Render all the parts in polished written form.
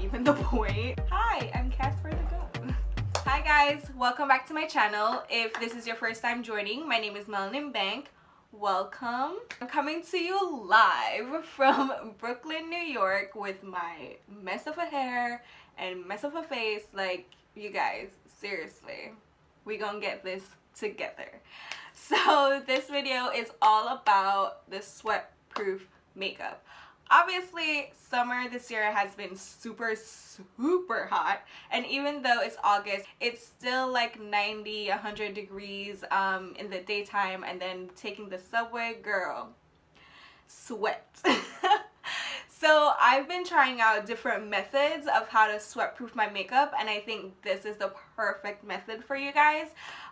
even the point. Hi, I'm Casper the Goat. Hi guys, welcome back to my channel. If this is your first time joining, my name is Melaninbanc. Welcome. I'm coming to you live from Brooklyn, New York with my mess of a hair and mess of a face. Like, you guys, seriously, we gonna get this together. So this video is all about the Sweatproof makeup. Obviously, summer this year has been super hot, and even though it's August, it's still like 90, 100 degrees in the daytime, and then taking the subway, girl, sweat. So I've been trying out different methods of how to sweatproof my makeup, and I think this is the perfect method for you guys.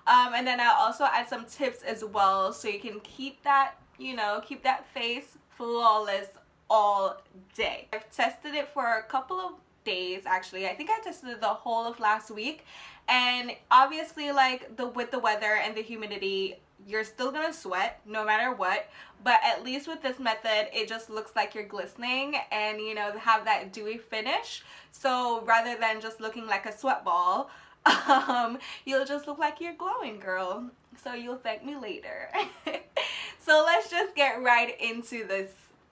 And then I'll also add some tips as well, so you can keep that, you know, keep that face flawless all day. I've tested it for a couple of days actually. I think I tested it the whole of last week, and obviously, like, with the weather and the humidity, you're still gonna sweat no matter what, but at least with this method it just looks like you're glistening and, you know, have that dewy finish. So rather than just looking like a sweat ball, you'll just look like you're glowing, girl. So you'll thank me later. So let's just get right into this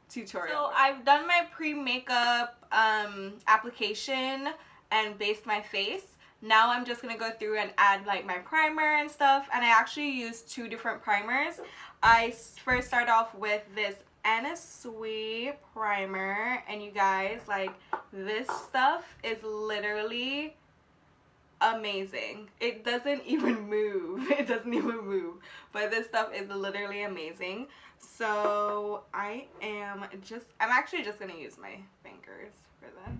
tutorial. So I've done my pre-makeup application and based my face. Now I'm just gonna go through and add like my primer and stuff, and I actually use two different primers. I first start off with this Anna Sui primer, and you guys, like, this stuff is literally amazing. It doesn't even move. It doesn't even move, but this stuff is literally amazing. So I'm actually just gonna use my fingers for this.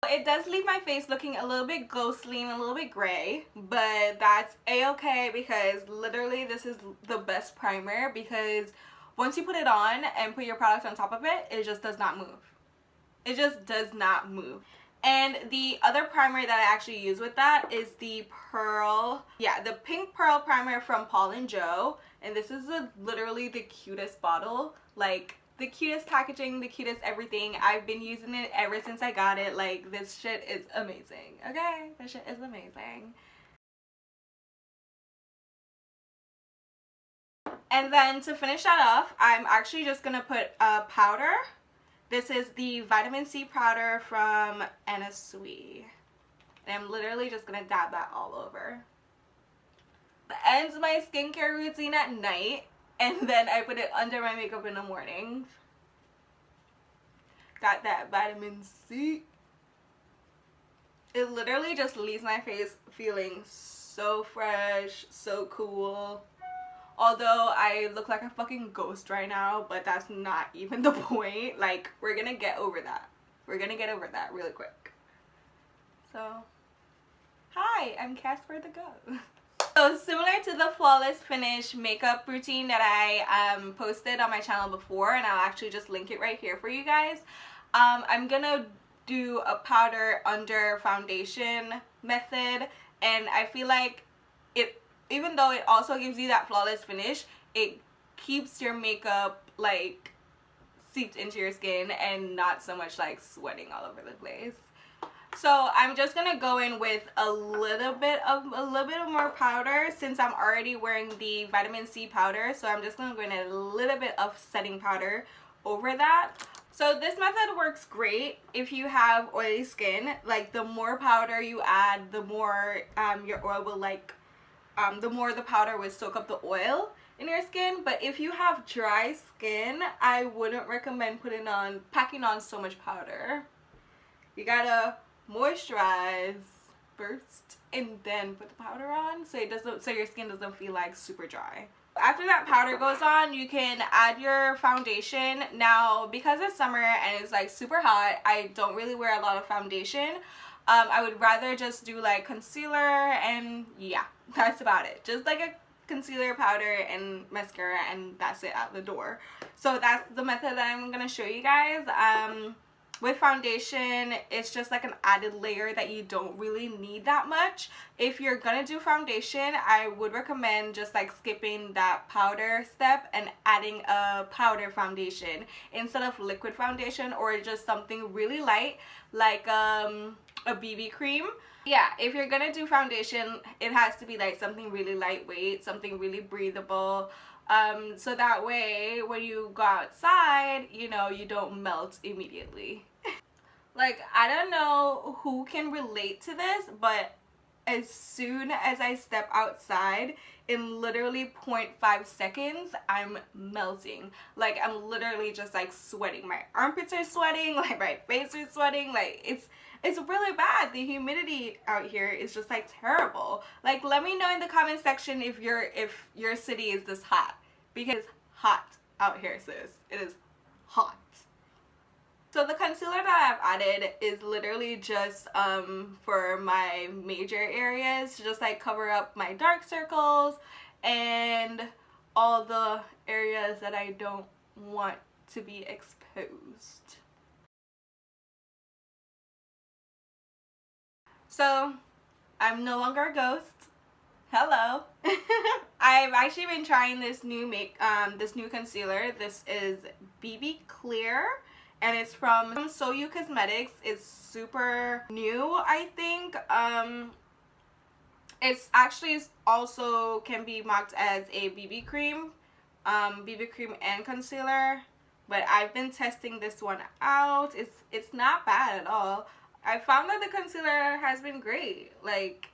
It does leave my face looking a little bit ghostly and a little bit gray, but that's a-okay because literally this is the best primer, because once you put it on and put your product on top of it, it just does not move. It just does not move. And the other primer that I actually use with that is the the pink pearl primer from Paul & Joe, and this is literally the cutest bottle. Like, the cutest packaging, the cutest everything. I've been using it ever since I got it. Like, this shit is amazing. Okay, this shit is amazing. And then to finish that off, I'm actually just gonna put a powder. This is the vitamin C powder from Anna Sui, and I'm literally just gonna dab that all over. Ends my skincare routine at night, and then I put it under my makeup in the morning. Got that vitamin C. It literally just leaves my face feeling so fresh, so cool. Although I look like a fucking ghost right now, but that's not even the point. Like, we're gonna get over that. We're gonna get over that really quick. So, hi, I'm Casper the Goat. So similar to the Flawless Finish makeup routine that I posted on my channel before, and I'll actually just link it right here for you guys, I'm gonna do a powder under foundation method, and I feel like it, even though it also gives you that flawless finish, it keeps your makeup like seeped into your skin and not so much like sweating all over the place. So I'm just gonna go in with a little bit more powder, since I'm already wearing the vitamin C powder. So I'm just gonna go in a little bit of setting powder over that. So this method works great if you have oily skin. Like, the more powder you add, the more your oil will the more the powder will soak up the oil in your skin. But if you have dry skin, I wouldn't recommend packing on so much powder. You gotta moisturize first and then put the powder on, so your skin doesn't feel like super dry. After that powder goes on, you can add your foundation. Now, because it's summer and it's like super hot, I don't really wear a lot of foundation. I would rather just do like concealer, and yeah, that's about it. Just like a concealer, powder, and mascara, and that's it, out the door. So that's the method that I'm gonna show you guys. with foundation, it's just like an added layer that you don't really need that much. If you're gonna do foundation, I would recommend just like skipping that powder step and adding a powder foundation instead of liquid foundation, or just something really light like a BB cream. Yeah, if you're gonna do foundation, it has to be like something really lightweight, something really breathable, so that way when you go outside, you know, you don't melt immediately. Like, I don't know who can relate to this, but as soon as I step outside, in literally 0.5 seconds, I'm melting. Like, I'm literally just like sweating. My armpits are sweating, like my face is sweating. Like, it's really bad. The humidity out here is just like terrible. Like, let me know in the comment section if your city is this hot, because it's hot out here, sis. It is hot. So the concealer that I've added is literally just for my major areas, to just like cover up my dark circles and all the areas that I don't want to be exposed. So I'm no longer a ghost. Hello. I've actually been trying this new concealer. This is BB Clear, and it's from You Cosmetics. It's super new, I think. It's actually also can be marked as a BB cream and concealer, but I've been testing this one out. It's not bad at all. I found that the concealer has been great. Like,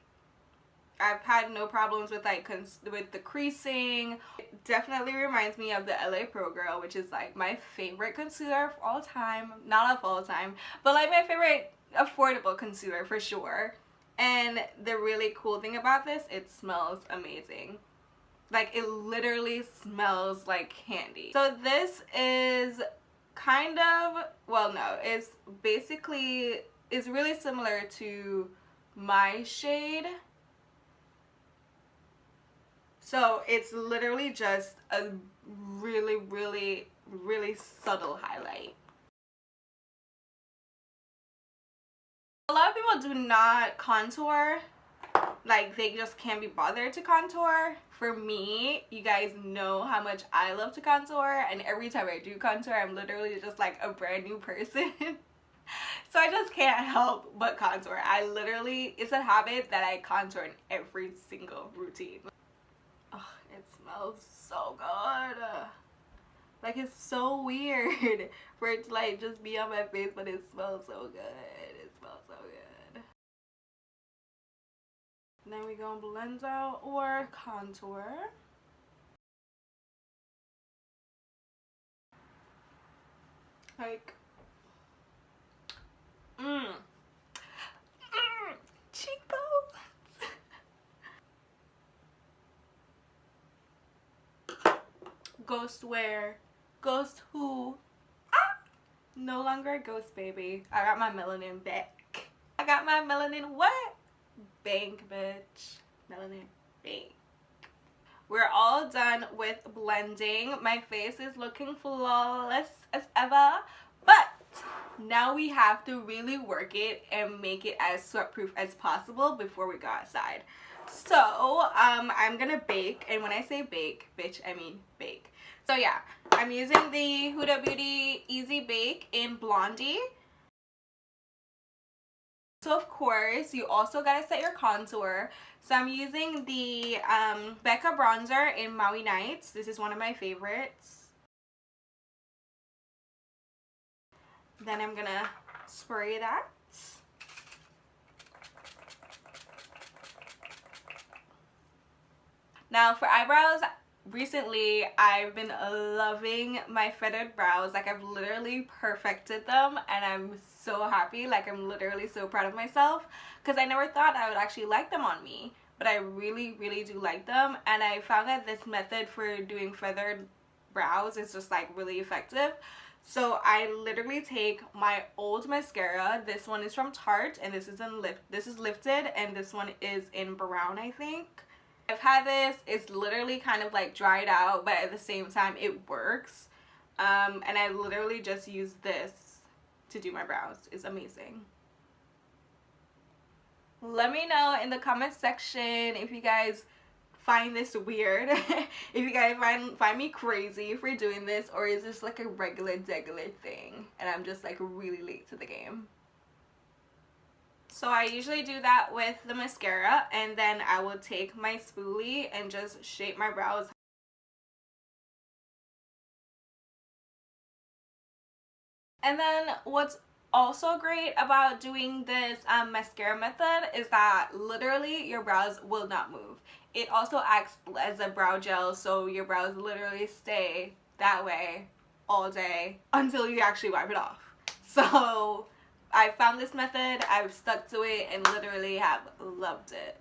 I've had no problems with like with the creasing. It definitely reminds me of the LA Pro Girl, which is like my favorite concealer of all time. Not of all time, but like my favorite affordable concealer for sure. And the really cool thing about this, it smells amazing. Like, it literally smells like candy. So this is kind of, well, no, it's basically, it's really similar to my shade. So it's literally just a really, really, really subtle highlight. A lot of people do not contour. Like, they just can't be bothered to contour. For me, you guys know how much I love to contour, and every time I do contour, I'm literally just like a brand new person. So I just can't help but contour. I literally, it's a habit that I contour in every single routine. Oh, it smells so good. Like, it's so weird for it to like just be on my face, but it smells so good. It smells so good. And then we gonna blend out or contour. Like, cheekbones. Ghost wear. Ghost who? Ah! No longer a ghost, baby. I got my melanin back. I got my melanin what? Bank, bitch. Melanin bank. We're all done with blending. My face is looking flawless as ever, but now we have to really work it and make it as sweat proof as possible before we go outside. So I'm gonna bake, and when I say bake, bitch, I mean bake. So yeah, I'm using the Huda Beauty Easy Bake in Blondie. So of course, you also gotta set your contour. So I'm using the BECCA bronzer in Maui Nights. This is one of my favorites. Then I'm gonna spray that. Now for eyebrows, recently I've been loving my feathered brows. Like, I've literally perfected them, and I'm so happy. Like, I'm literally so proud of myself, because I never thought I would actually like them on me, but I really, really do like them. And I found that this method for doing feathered brows is just like really effective. So I literally take my old mascara. This one is from Tarte, and this is lifted, and this one is in brown, I think. I've had this. It's literally kind of like dried out, but at the same time it works. And I literally just use this to do my brows. It's amazing. Let me know in the comment section if you guys find this weird, if you guys find me crazy for doing this, or is this like a regular thing and I'm just like really late to the game. So I usually do that with the mascara, and then I will take my spoolie and just shape my brows. And then what's also great about doing this mascara method is that literally your brows will not move. It also acts as a brow gel, so your brows literally stay that way all day until you actually wipe it off. So I found this method, I've stuck to it, and literally have loved it.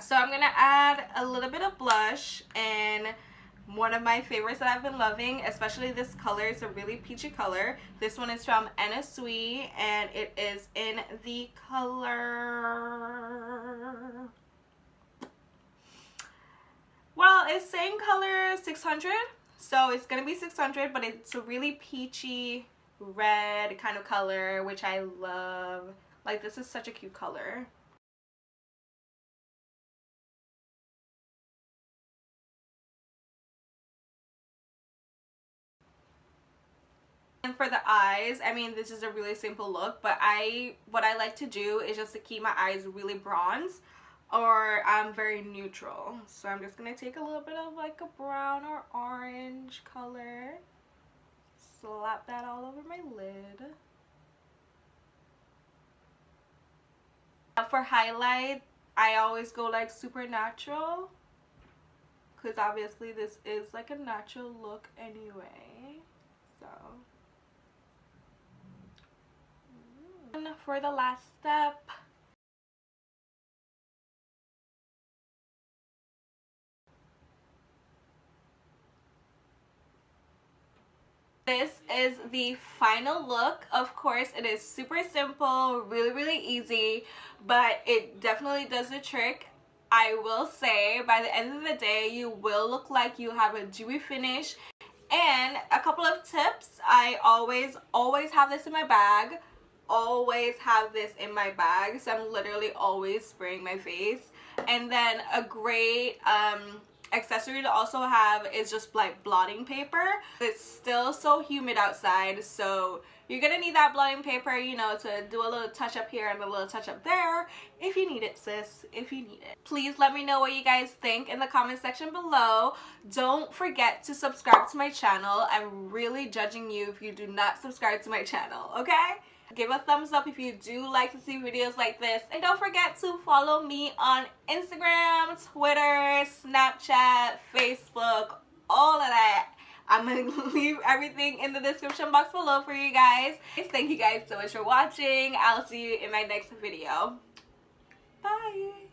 So I'm gonna add a little bit of blush, and one of my favorites that I've been loving, especially this color, it's a really peachy color. This one is from Anna Sui, and it is in the color, well, it's saying color 600, so it's gonna be 600, but it's a really peachy red kind of color, which I love. Like, this is such a cute color. And for the eyes, I mean, this is a really simple look, but what I like to do is just to keep my eyes really bronze or very neutral. So I'm just gonna take a little bit of like a brown or orange color, slap that all over my lid. For highlight, I always go like super natural, because obviously this is like a natural look anyway. So and for the last step, this is the final look. Of course, it is super simple, really easy, but it definitely does the trick. I will say by the end of the day, you will look like you have a dewy finish. And a couple of tips, I always have this in my bag. Always have this in my bag, so I'm literally always spraying my face. And then a great accessory to also have is just like blotting paper. It's still so humid outside, so you're gonna need that blotting paper, you know, to do a little touch up here and a little touch up there if you need it, sis, if you need it. Please let me know what you guys think in the comment section below. Don't forget to subscribe to my channel. I'm really judging you if you do not subscribe to my channel, okay? Give a thumbs up if you do like to see videos like this, and don't forget to follow me on Instagram, Twitter, Snapchat, Facebook, all of that. I'm gonna leave everything in the description box below for you guys. Thank you guys so much for watching. I'll see you in my next video. Bye.